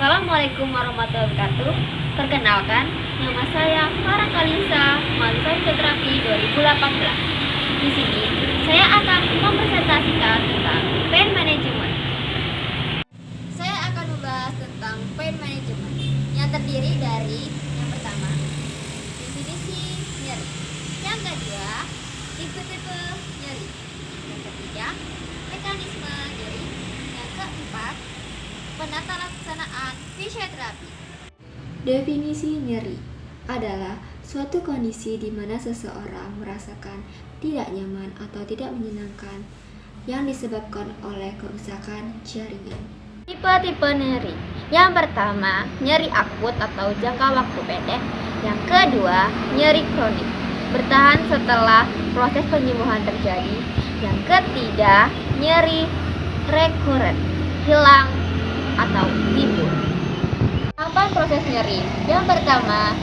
Assalamualaikum warahmatullahi wabarakatuh. Perkenalkan, nama saya Farah Kalisa, mahasiswa Fisioterapi 2018. Di sini, saya akan mempresentasikan tentang pain management. Saya akan membahas tentang pain management yang terdiri dari yang pertama, definisi nyeri. Yang kedua, tipe-tipe nyeri. Yang ketiga, mekanisme nyeri. Yang keempat, penata laksanaan fisioterapi. Definisi nyeri adalah suatu kondisi di mana seseorang merasakan tidak nyaman atau tidak menyenangkan yang disebabkan oleh kerusakan jaringan. Tipe-tipe nyeri. Yang pertama, nyeri akut atau jangka waktu pendek. Yang kedua, nyeri kronik, bertahan setelah proses penyembuhan terjadi. Yang ketiga, nyeri rekuren, hilang atau timbul. Tahapan proses nyeri. Yang pertama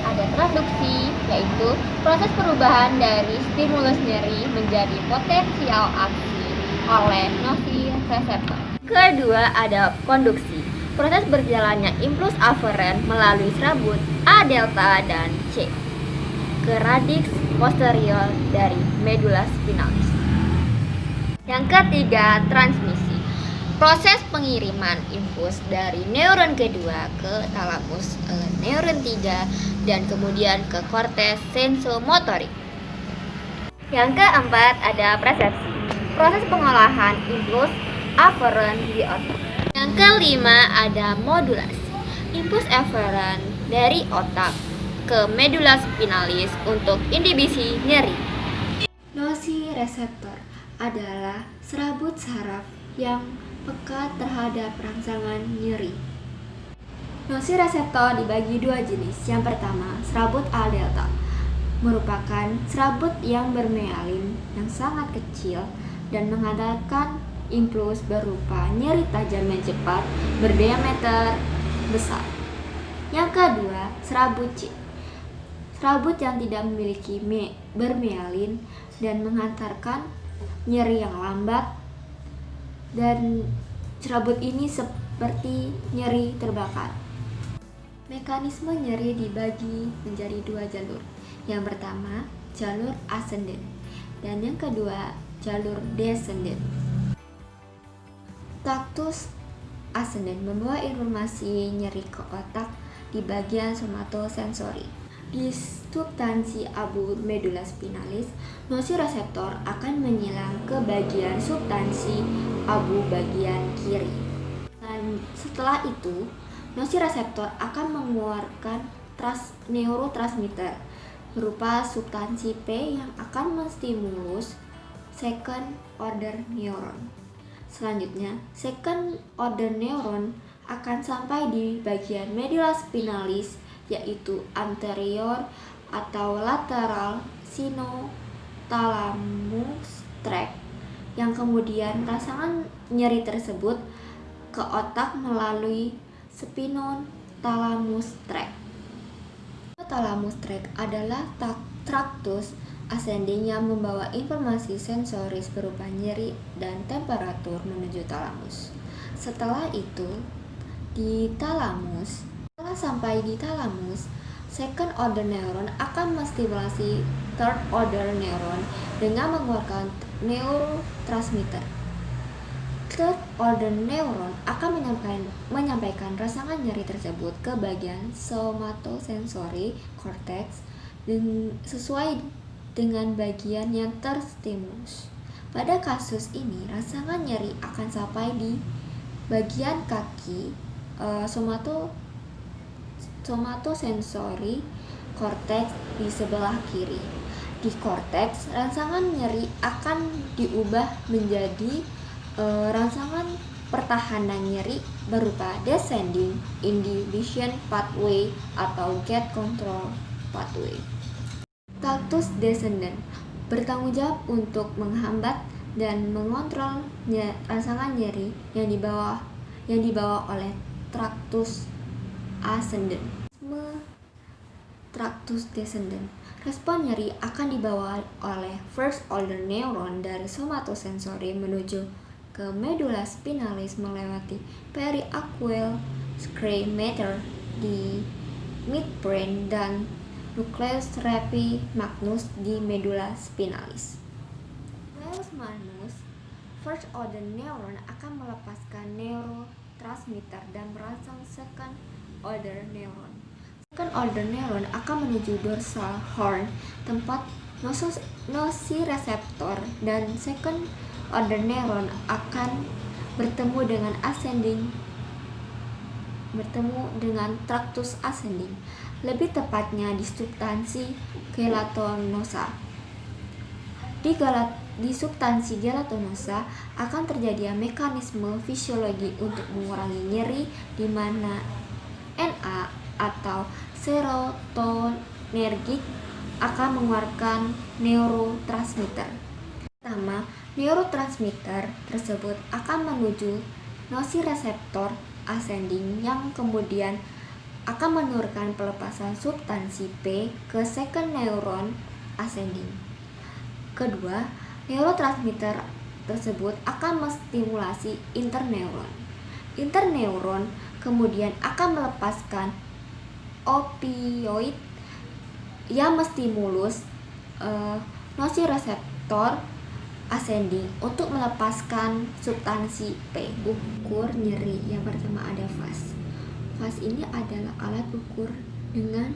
ada transduksi, yaitu proses perubahan dari stimulus nyeri menjadi potensial aksi oleh nociceptor. Kedua ada konduksi, proses berjalannya impuls aferen melalui serabut A delta dan C ke radix posterior dari medula spinalis. Yang ketiga, transmisi, proses pengiriman impuls dari neuron kedua ke talamus neuron 3 dan kemudian ke korteks sensomotorik. Yang keempat ada persepsi, proses pengolahan impuls aferen di otak. Yang kelima ada modulasi, impuls aferen dari otak ke medula spinalis untuk inhibisi nyeri. Nociceptor adalah serabut saraf yang peka terhadap rangsangan nyeri. Nociceptor dibagi dua jenis. Yang pertama, serabut A delta, merupakan serabut yang bermealin yang sangat kecil dan menghantarkan impuls berupa nyeri tajam yang cepat berdiameter besar. Yang kedua, serabut C, serabut yang tidak memiliki bermealin dan menghantarkan nyeri yang lambat, dan serabut ini seperti nyeri terbakar. Mekanisme nyeri dibagi menjadi dua jalur. Yang pertama, jalur ascendant, dan yang kedua, jalur descendant. Traktus ascendant membawa informasi nyeri ke otak di bagian somatosensori. Di substansi abu medula spinalis, nociceptor akan menyilang ke bagian substansi abu bagian kiri. Dan setelah itu, nociceptor akan mengeluarkan neurotransmitter berupa substansi P yang akan menstimulus second order neuron. Selanjutnya, second order neuron akan sampai di bagian medula spinalis, yaitu anterior atau lateral sinothalamus tract, yang kemudian rangsangan nyeri tersebut ke otak melalui spinothalamus tract. Spinothalamus tract adalah traktus ascending yang membawa informasi sensoris berupa nyeri dan temperatur menuju talamus. Setelah itu, setelah sampai di talamus, second order neuron akan menstimulasi third order neuron dengan mengeluarkan neurotransmitter. Third order neuron akan menyampaikan rangsangan nyeri tersebut ke bagian somatosensori cortex sesuai dengan bagian yang terstimulus. Pada kasus ini, rangsangan nyeri akan sampai di bagian kaki somatosensori cortex di sebelah kiri. Di cortex, rangsangan nyeri akan diubah menjadi rangsangan pertahanan nyeri berupa descending inhibition pathway atau gate control pathway. Traktus descendant bertanggung jawab untuk menghambat dan mengontrol rangsangan nyeri yang dibawa oleh traktus ascendant. Traktus descendant, respon nyeri akan dibawa oleh first order neuron dari somatosensori menuju ke medula spinalis melewati periaqueal scremator di midbrain dan nucleus rapi magnus di medula spinalis. Nucleus magnus first order neuron akan melepaskan neurotransmitter dan merangsang second order neuron. Second order neuron akan menuju dorsal horn tempat nociceptor, dan second order neuron akan bertemu dengan tractus ascending, lebih tepatnya di substansi gelatinosa. Di substansi gelatinosa akan terjadi mekanisme fisiologi untuk mengurangi nyeri di mana Na atau serotonergic akan mengeluarkan neurotransmitter. Pertama, neurotransmitter tersebut akan menuju nociceptor ascending yang kemudian akan menurunkan pelepasan substansi P ke second neuron ascending. Kedua, neurotransmitter tersebut akan menstimulasi interneuron. Interneuron kemudian akan melepaskan opioid yang menstimulus nociceptor ascending untuk melepaskan substansi P. Ukur nyeri yang pertama ada VAS. VAS ini adalah alat ukur dengan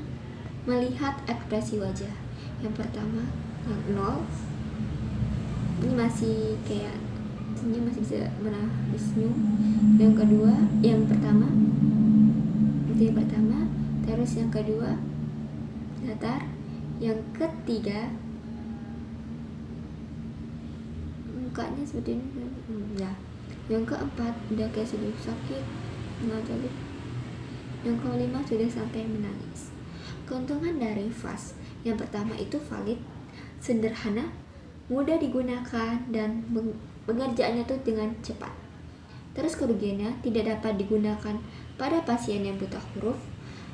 melihat ekspresi wajah. Yang pertama yang 0, ini masih kayak senyum, masih bisa menahan senyum. Yang kedua, yang pertama, terus yang kedua datar, yang ketiga mukanya seperti ini, ya. Yang keempat udah kayak sudah sakit, ngajak. Yang kelima sudah sampai menangis. Keuntungan dari VAS yang pertama itu valid, sederhana, mudah digunakan, dan pengerjaannya tuh dengan cepat. Terus kerugiannya tidak dapat digunakan pada pasien yang buta huruf,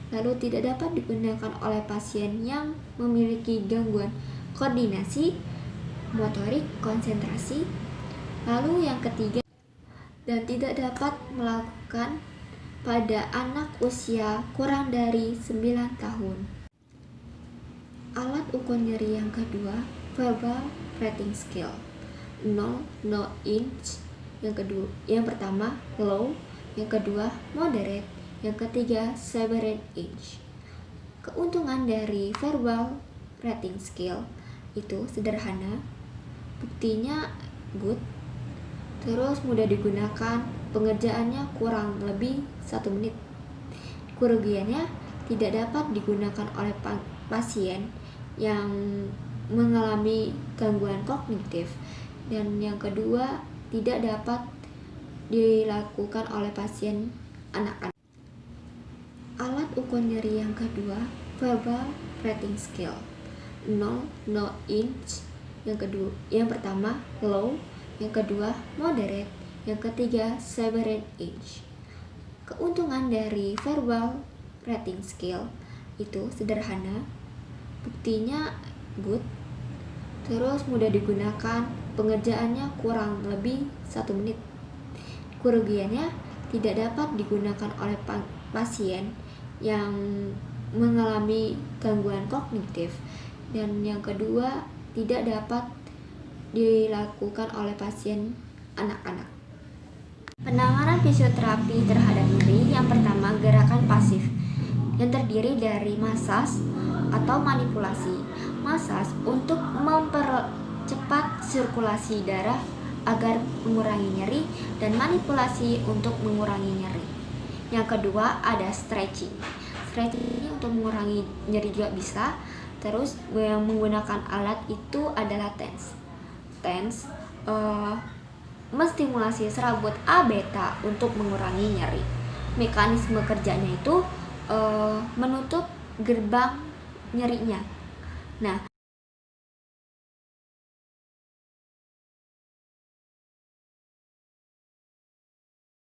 lalu tidak dapat digunakan oleh pasien yang memiliki gangguan koordinasi, motorik, konsentrasi. Lalu yang ketiga, dan tidak dapat melakukan pada anak usia kurang dari 9 tahun. Alat ukur nyeri yang kedua, verbal rating scale. 0, no inch. Yang pertama low, yang kedua moderate, yang ketiga severine inch. Keuntungan dari verbal rating scale itu sederhana, buktinya good, terus mudah digunakan, pengerjaannya kurang lebih 1 menit. Kerugiannya tidak dapat digunakan oleh pasien yang mengalami gangguan kognitif, dan yang kedua tidak dapat dilakukan oleh pasien anak-anak. Alat ukur nyeri yang kedua, verbal rating scale. 0, no inch. Yang pertama low, yang kedua moderate, yang ketiga severine inch. Keuntungan dari verbal rating scale itu sederhana, buktinya good, terus mudah digunakan, pengerjaannya kurang lebih 1 menit. Kerugiannya tidak dapat digunakan oleh pasien yang mengalami gangguan kognitif, dan yang kedua tidak dapat dilakukan oleh pasien anak-anak. Penanganan fisioterapi terhadap nyeri yang pertama, gerakan pasif yang terdiri dari masas atau manipulasi. Masas untuk mempercepat sirkulasi darah agar mengurangi nyeri, dan manipulasi untuk mengurangi nyeri. Yang kedua ada stretching. Stretching ini untuk mengurangi nyeri juga bisa. Terus yang menggunakan alat itu adalah TENS. TENS menstimulasi serabut A beta untuk mengurangi nyeri. Mekanisme kerjanya itu menutup gerbang nyerinya. Nah,